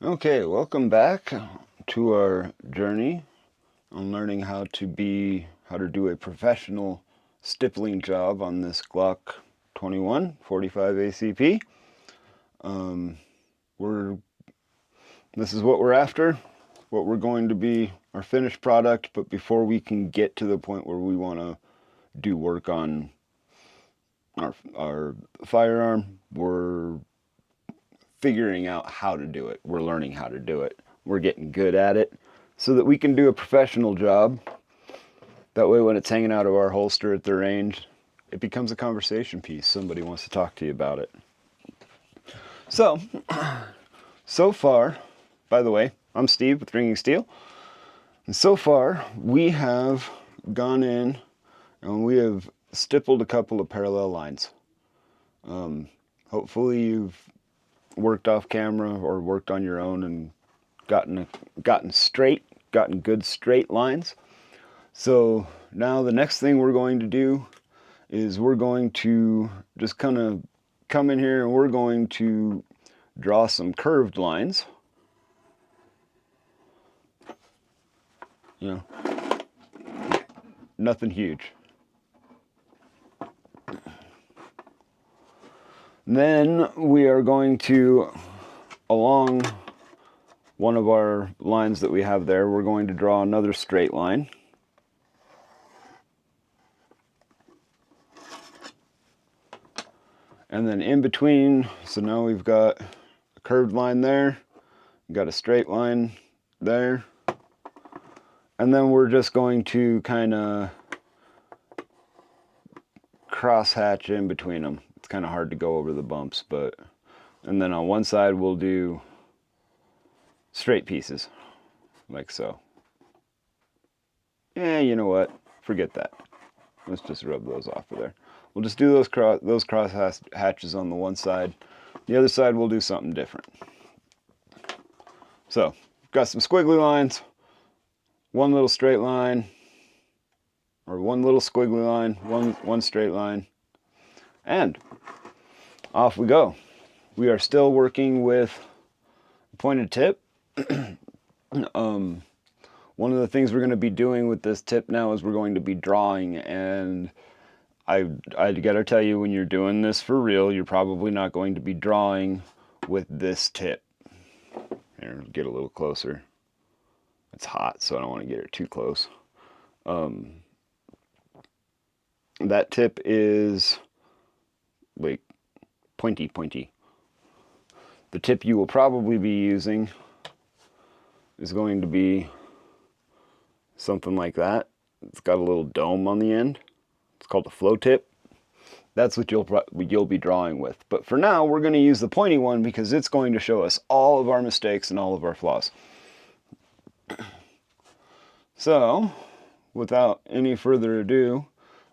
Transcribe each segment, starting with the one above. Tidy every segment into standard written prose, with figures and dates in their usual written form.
Okay, welcome back to our journey on learning how to do a professional stippling job on this Glock 21 45 ACP. This is what we're after, what we're going to be our finished product, but before we can get to the point where we want to do work on our firearm, we're figuring out how to do it. We're learning how to do it. We're getting good at it so that we can do a professional job. That way when it's hanging out of our holster at the range, it becomes a conversation piece. Somebody wants to talk to you about it. So far, by the way, I'm Steve with Ringing Steel. And so far, we have gone in and we have stippled a couple of parallel lines. Hopefully you've worked off camera or worked on your own and gotten good straight lines. So now the next thing we're going to do is we're going to just kind of come in here and we're going to draw some curved lines. You know, nothing huge. Then we are going to, along one of our lines that we have there, we're going to draw another straight line. And then in between, so now we've got a curved line there, we've got a straight line there, and then we're just going to kind of cross-hatch in between them. It's kind of hard to go over the bumps, but, and then on one side we'll do straight pieces, like so. Yeah, you know what? Forget that. Let's just rub those off of there. We'll just do those cross hatches on the one side. The other side we'll do something different. So, got some squiggly lines, one little straight line, or one little squiggly line, one straight line, and off we go. We are still working with a pointed tip. One of the things we're going to be doing with this tip now is we're going to be drawing, and I gotta tell you, when you're doing this for real, you're probably not going to be drawing with this tip. Here, get a little closer. It's hot, so I don't want to get it too close. That tip is like pointy. The tip you will probably be using is going to be something like that. It's got a little dome on the end. It's called a flow tip. That's what you'll be drawing with. But for now, we're going to use the pointy one because it's going to show us all of our mistakes and all of our flaws. So, without any further ado,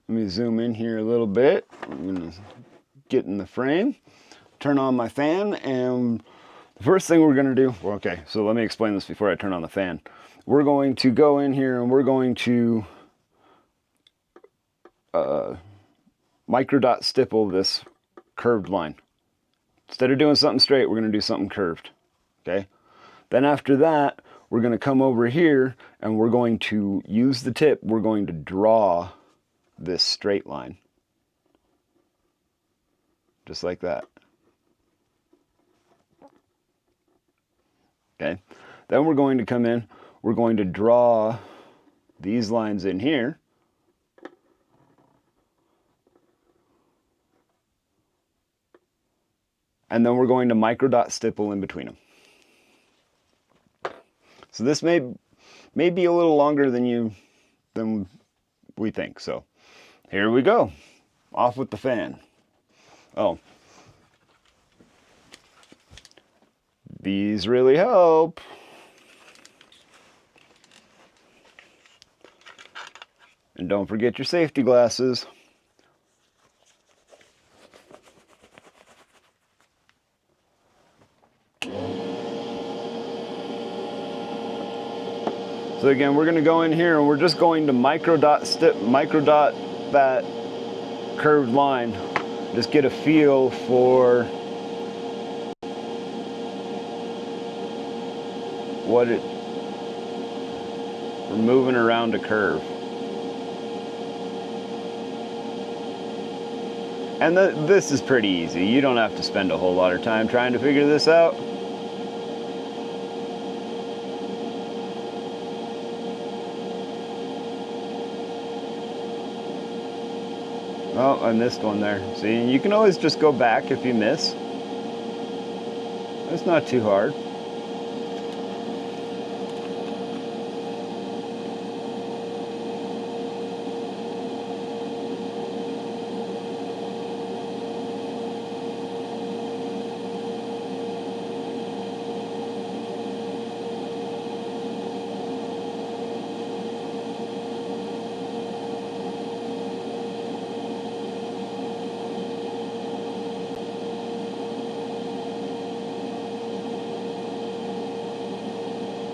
let me zoom in here a little bit. I'm going to get in the frame, turn on my fan, and the first thing we're going to do, okay, so let me explain this before I turn on the fan. We're going to go in here and we're going to Microdot stipple this curved line. Instead of doing something straight, we're going to do something curved. Okay? Then after that, we're going to come over here and we're going to use the tip. We're going to draw this straight line. Just like that. Okay? Then we're going to come in, we're going to draw these lines in here. And then we're going to Microdot stipple in between them. So this may be a little longer than we think. So here we go. Off with the fan. Oh. These really help. And don't forget your safety glasses. So again, we're going to go in here and we're just going to microdot that curved line. Just get a feel for we're moving around a curve. And this is pretty easy. You don't have to spend a whole lot of time trying to figure this out. Oh, I missed one there. See, you can always just go back if you miss. It's not too hard.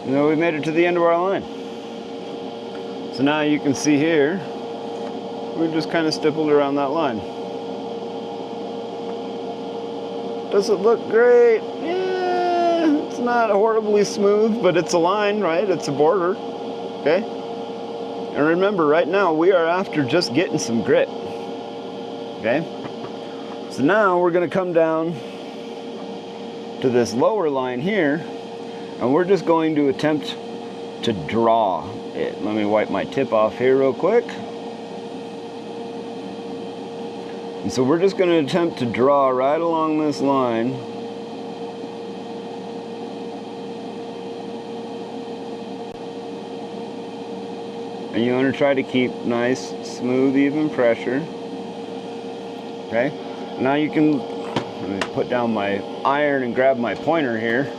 Now we made it to the end of our line. So now you can see here, we just kind of stippled around that line. Does it look great? Yeah, it's not horribly smooth, but it's a line, right? It's a border, okay? And remember, right now we are after just getting some grit, okay? So now we're gonna come down to this lower line here, and we're just going to attempt to draw it. Let me wipe my tip off here real quick. And so we're just going to attempt to draw right along this line. And you want to try to keep nice, smooth, even pressure. Okay? Now you can, let me put down my iron and grab my pointer here.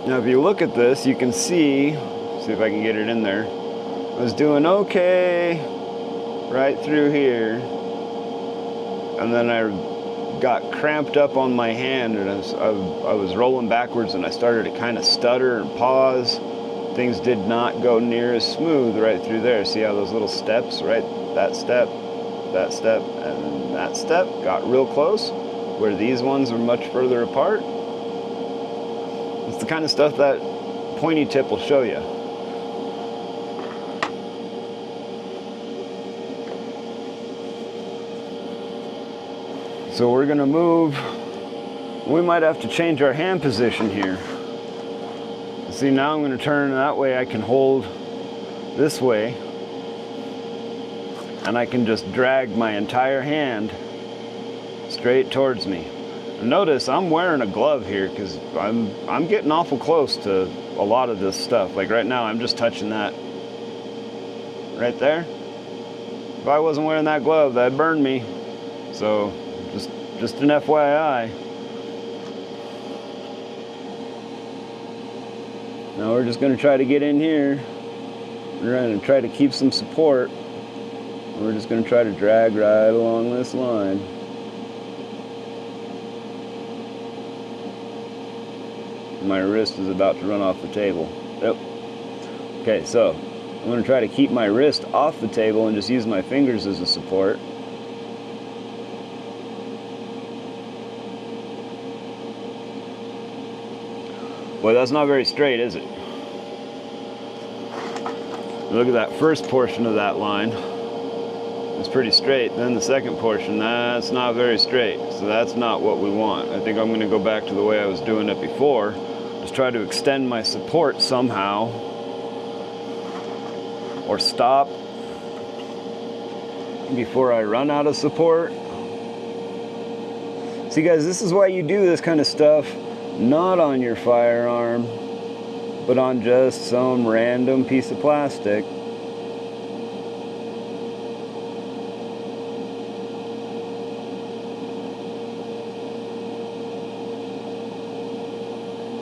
Now if you look at this, you can see if I can get it in there. I was doing okay right through here, and then I got cramped up on my hand, and I was rolling backwards, and I started to kind of stutter and pause. Things did not go near as smooth right through there. See how those little steps, right? That step, and that step got real close, where these ones are much further apart. It's the kind of stuff that pointy tip will show you. So we're gonna move. We might have to change our hand position here. See, now I'm gonna turn that way. I can hold this way, and I can just drag my entire hand straight towards me. Notice I'm wearing a glove here because I'm getting awful close to a lot of this stuff. Like right now, I'm just touching that right there. If I wasn't wearing that glove, that'd burn me. So just an FYI. Now we're just going to try to get in here. We're going to try to keep some support. We're just going to try to drag right along this line. My wrist is about to run off the table. Yep. Okay, so I'm going to try to keep my wrist off the table and just use my fingers as a support. Boy, that's not very straight, is it? Look at that first portion of that line. It's pretty straight. Then the second portion, that's not very straight. So that's not what we want. I think I'm going to go back to the way I was doing it before. Just try to extend my support somehow. Or stop before I run out of support. See guys, this is why you do this kind of stuff not on your firearm, but on just some random piece of plastic.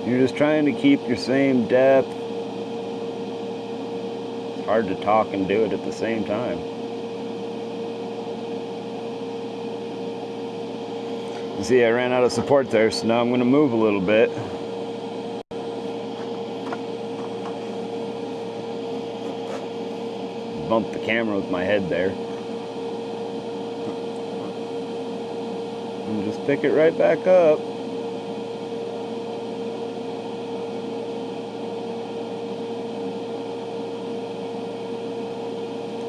You're just trying to keep your same depth. It's hard to talk and do it at the same time. You see, I ran out of support there, so now I'm going to move a little bit. Bumped the camera with my head there. And just pick it right back up.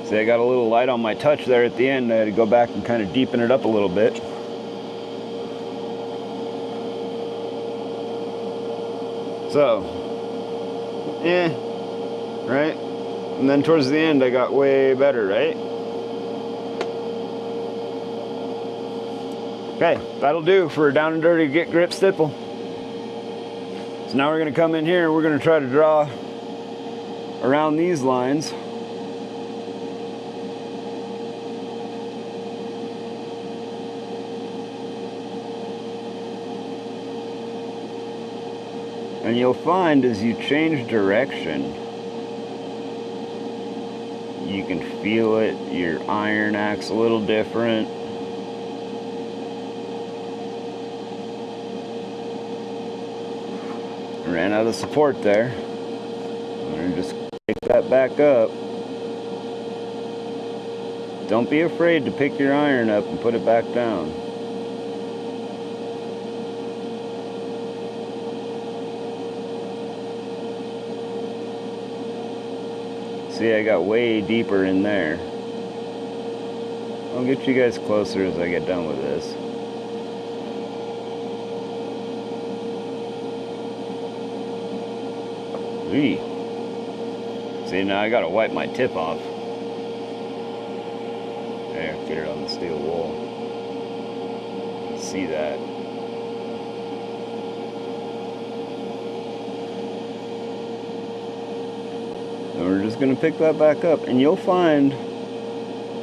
See, I got a little light on my touch there at the end. I had to go back and kind of deepen it up a little bit. So, right? And then towards the end, I got way better, right? Okay, that'll do for a down and dirty get grip stipple. So now we're going to come in here and we're going to try to draw around these lines. And you'll find as you change direction, you can feel it, your iron acts a little different. Ran out of support there. I'm going to just pick that back up. Don't be afraid to pick your iron up and put it back down. See, I got way deeper in there. I'll get you guys closer as I get done with this. Eee. See, now I gotta wipe my tip off. There, get it on the steel wool. See that. And we're just gonna pick that back up, and you'll find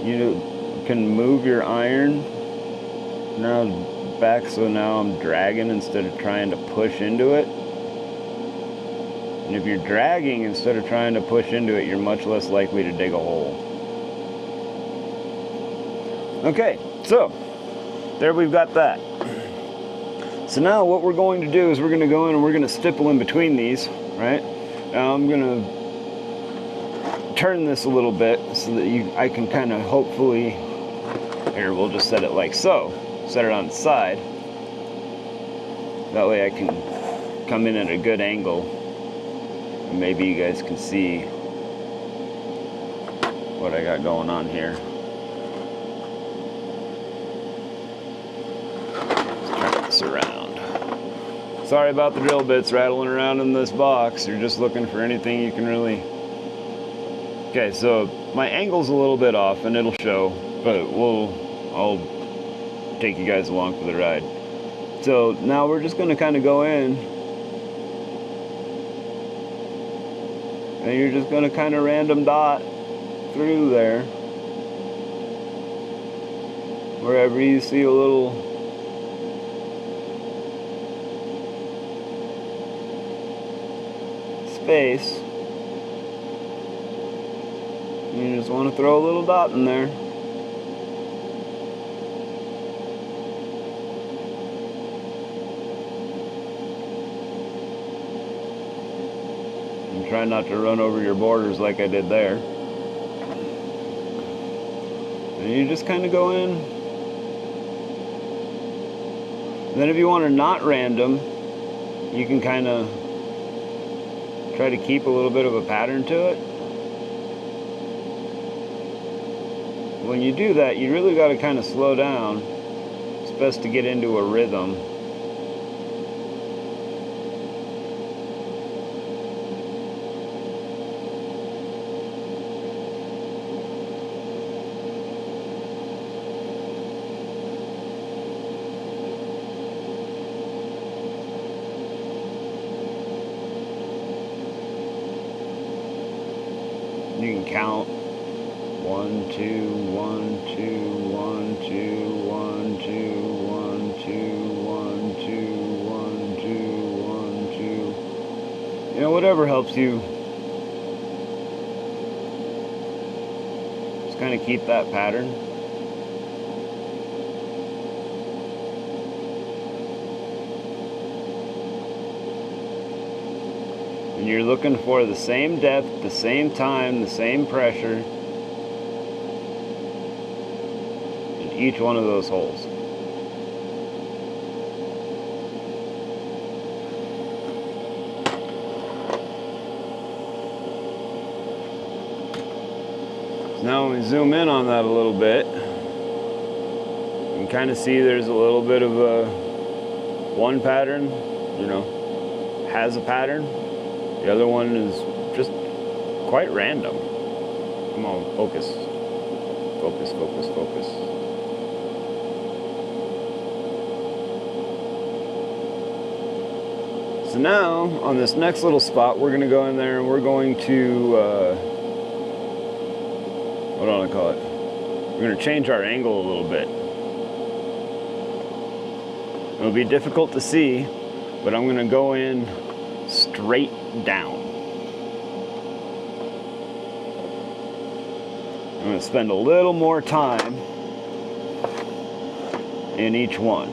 you can move your iron now back, so now I'm dragging instead of trying to push into it. And if you're dragging instead of trying to push into it, you're much less likely to dig a hole. Okay, so there we've got that. So now what we're going to do is we're going to go in and we're going to stipple in between these, right? Now I'm going to turn this a little bit so that I can kind of hopefully, here, we'll just set it like so. Set it on its side. That way I can come in at a good angle. Maybe you guys can see what I got going on here. Let's turn this around. Sorry about the drill bits rattling around in this box. You're just looking for anything you can really... Okay, so my angle's a little bit off and it'll show, but I'll take you guys along for the ride. So now we're just gonna kind of go in, and you're just going to kind of random dot through there. Wherever you see a little space, you just want to throw a little dot in there. Try not to run over your borders like I did there. And you just kind of go in. And then if you want to not random, you can kind of try to keep a little bit of a pattern to it. When you do that, you really got to kind of slow down. It's best to get into a rhythm. You can count 1, 2, 1, 2, 1, 2, 1, 2, 1, 2, 1, 2, 1, 2, 1, 2. You know, whatever helps you. Just kind of keep that pattern. And you're looking for the same depth, the same time, the same pressure in each one of those holes. Now when we zoom in on that a little bit, you can kind of see there's a little bit of a one pattern, you know, has a pattern. The other one is just quite random. Come on, focus. Focus, focus, focus. So now, on this next little spot, we're going to go in there and we're going to, what do I call it? We're going to change our angle a little bit. It'll be difficult to see, but I'm going to go in straight down. I'm going to spend a little more time in each one.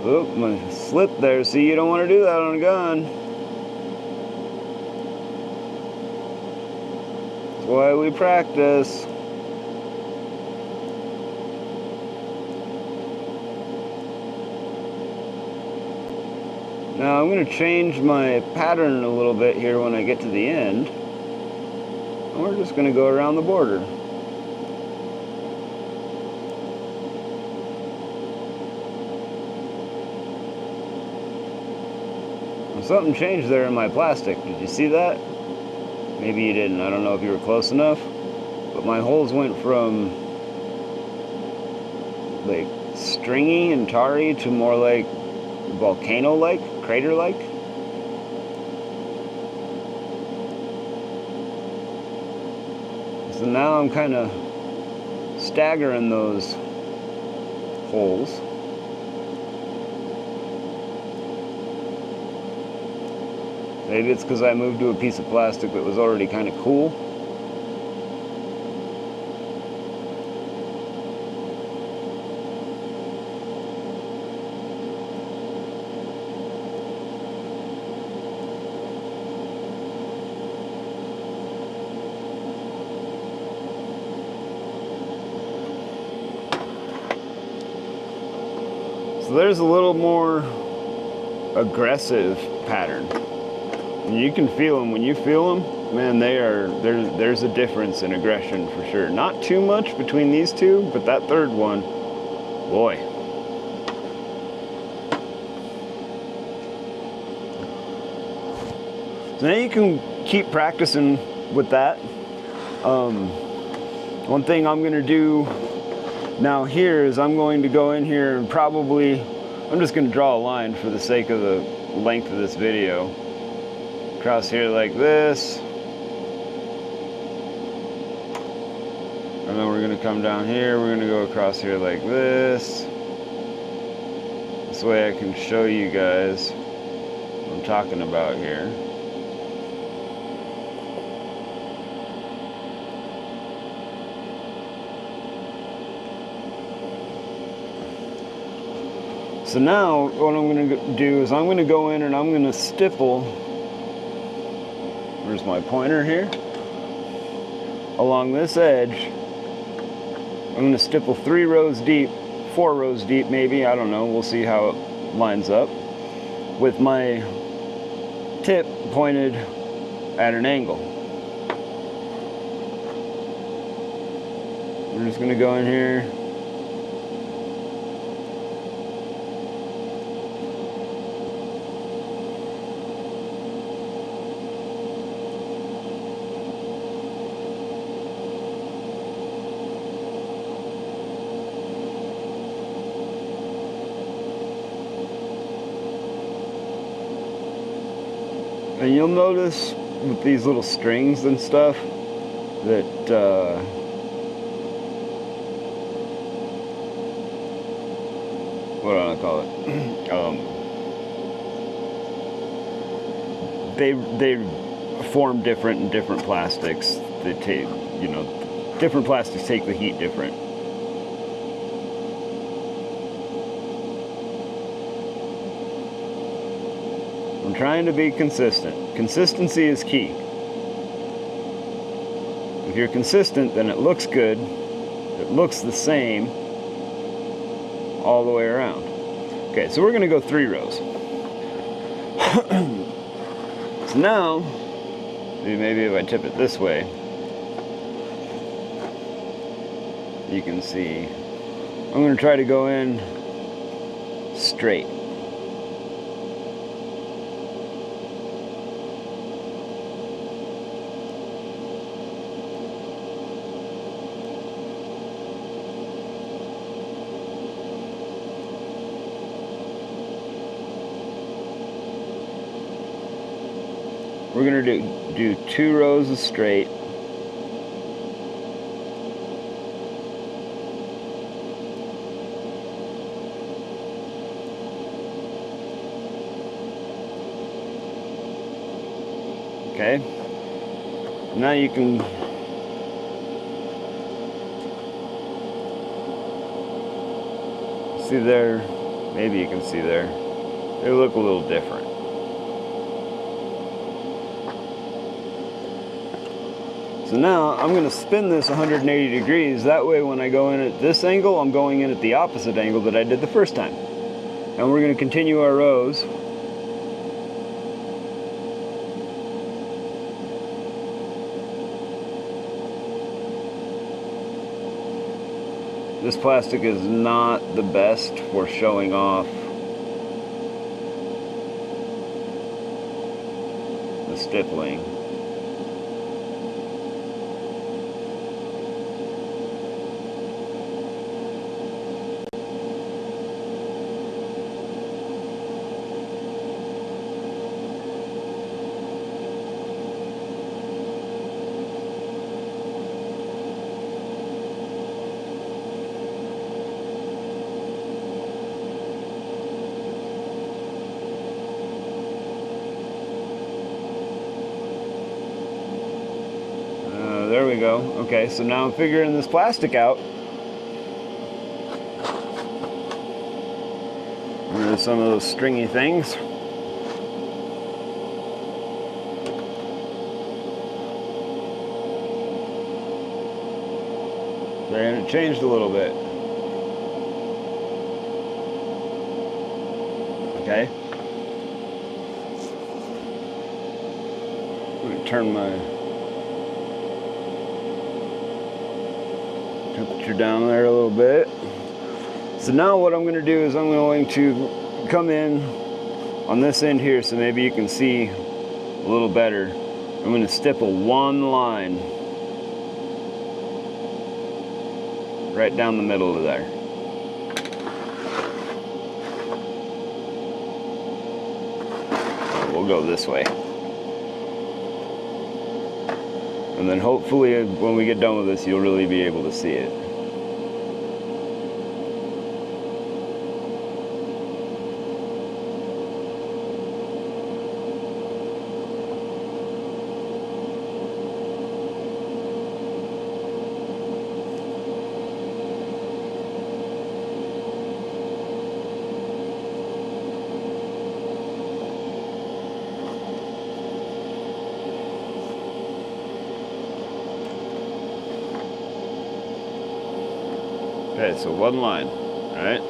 Oop, I'm going to slip there. See, you don't want to do that on a gun. That's why we practice. Now I'm going to change my pattern a little bit here when I get to the end. And we're just going to go around the border. Something changed there in my plastic. Did you see that? Maybe you didn't. I don't know if you were close enough. But my holes went from like stringy and tarry to more like volcano-like, crater-like. So now I'm kind of staggering those holes. Maybe it's because I moved to a piece of plastic that was already kind of cool. So there's a little more aggressive pattern. You can feel them. When you feel them, man, there's a difference in aggression for sure. Not too much between these two, but that third one, boy. So now you can keep practicing with that. One thing I'm going to do now here is I'm going to go in here and probably, I'm just going to draw a line for the sake of the length of this video. Across here like this, and then we're going to come down here, we're going to go across here like this. This way I can show you guys what I'm talking about here. So now what I'm going to do is I'm going to go in and I'm going to stipple. There's my pointer here. Along this edge, I'm going to stipple 3 rows deep, 4 rows deep maybe, I don't know, we'll see how it lines up, with my tip pointed at an angle. We're just going to go in here. And you'll notice with these little strings and stuff that what do I call it? They form different in different plastics. They take, you know, different plastics take the heat different. I'm trying to be consistent. Consistency is key. If you're consistent, then it looks good. It looks the same all the way around. Okay, so we're going to go 3 rows. So now, maybe if I tip it this way, you can see I'm going to try to go in straight. We're going to do 2 rows of straight. Okay. Now you can see there, maybe you can see there, they look a little different. So now I'm going to spin this 180 degrees. That way when I go in at this angle, I'm going in at the opposite angle that I did the first time. And we're going to continue our rows. This plastic is not the best for showing off the stippling. There we go. Okay, so now I'm figuring this plastic out. There's some of those stringy things. And it changed a little bit. Okay. I'm going to turn my temperature down there a little bit. So now what I'm going to do is I'm going to come in on this end here so maybe you can see a little better. I'm going to stipple one line right down the middle of there. We'll go this way. And then hopefully when we get done with this, you'll really be able to see it. Okay, so one line, all right?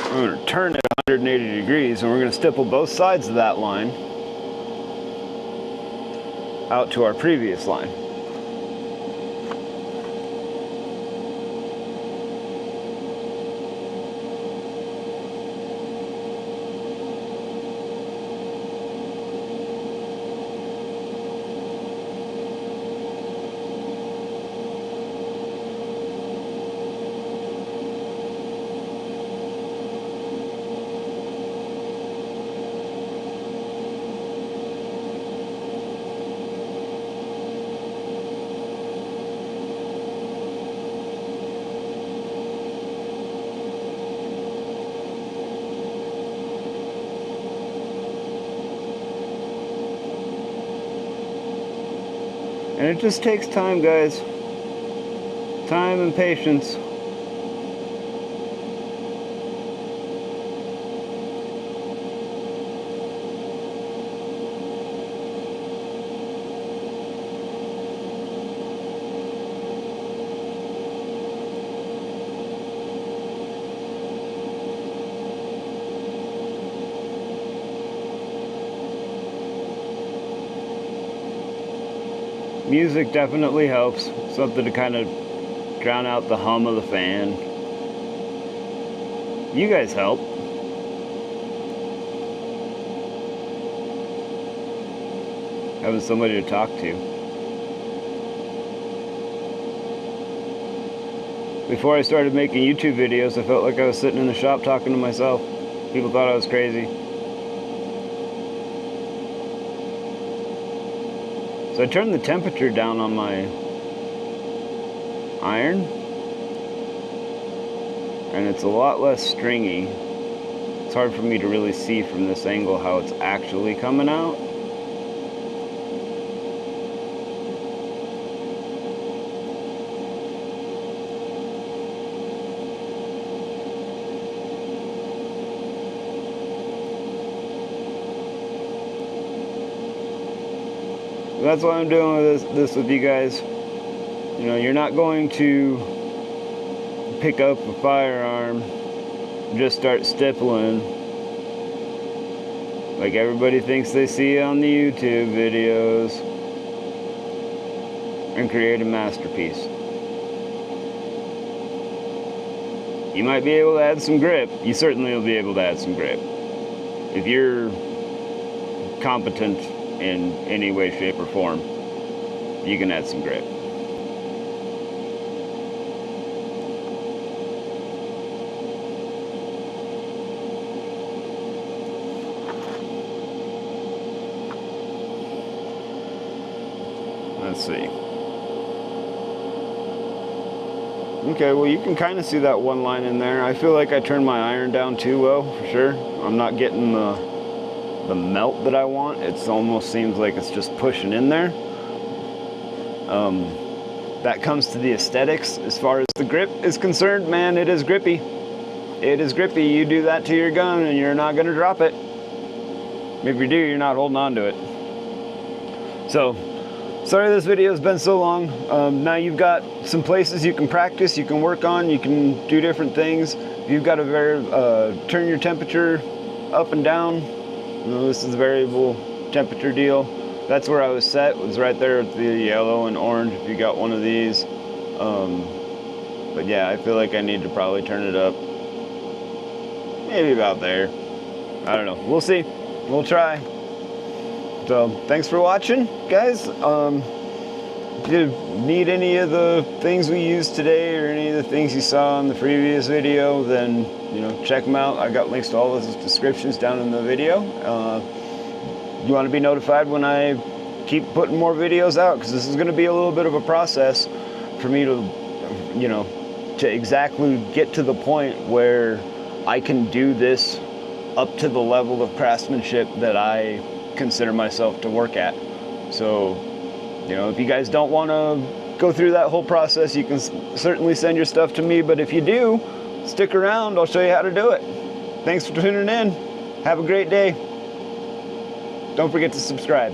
I'm going to turn it 180 degrees and we're going to stipple both sides of that line out to our previous line. And it just takes time, guys. Time and patience. Music definitely helps. Something to kind of drown out the hum of the fan. You guys help. Having somebody to talk to. Before I started making YouTube videos, I felt like I was sitting in the shop talking to myself. People thought I was crazy. So I turned the temperature down on my iron, and it's a lot less stringy. It's hard for me to really see from this angle how it's actually coming out. That's why I'm doing this with you guys. You know, you're not going to pick up a firearm, just start stippling like everybody thinks they see on the YouTube videos and create a masterpiece. You might be able to add some grip. You certainly will be able to add some grip. If you're competent in any way, shape, or form, you can add some grip. Let's see. Okay, well, you can kind of see that one line in there. I feel like I turned my iron down too low, for sure. I'm not getting the melt that I want. It almost seems like it's just pushing in there. That comes to the aesthetics. As far as the grip is concerned, man, it is grippy. It is grippy. You do that to your gun and you're not gonna drop it. If you do, you're not holding on to it. So, sorry this video has been so long. Now you've got some places you can practice, you can work on, you can do different things. You've got to turn your temperature up and down. You know, this is a variable temperature deal. That's where I was set, was right there with the yellow and orange if you got one of these. But yeah, I feel like I need to probably turn it up. Maybe about there. I don't know. We'll see. We'll try. So, thanks for watching, guys. If you need any of the things we used today or any of the things you saw in the previous video, then, you know, check them out. I got links to all those descriptions down in the video. You want to be notified when I keep putting more videos out, because this is going to be a little bit of a process for me to, you know, to exactly get to the point where I can do this up to the level of craftsmanship that I consider myself to work at. So, you know, if you guys don't want to go through that whole process, you can certainly send your stuff to me, but if you do, stick around. I'll show you how to do it. Thanks for tuning in. Have a great day. Don't forget to subscribe.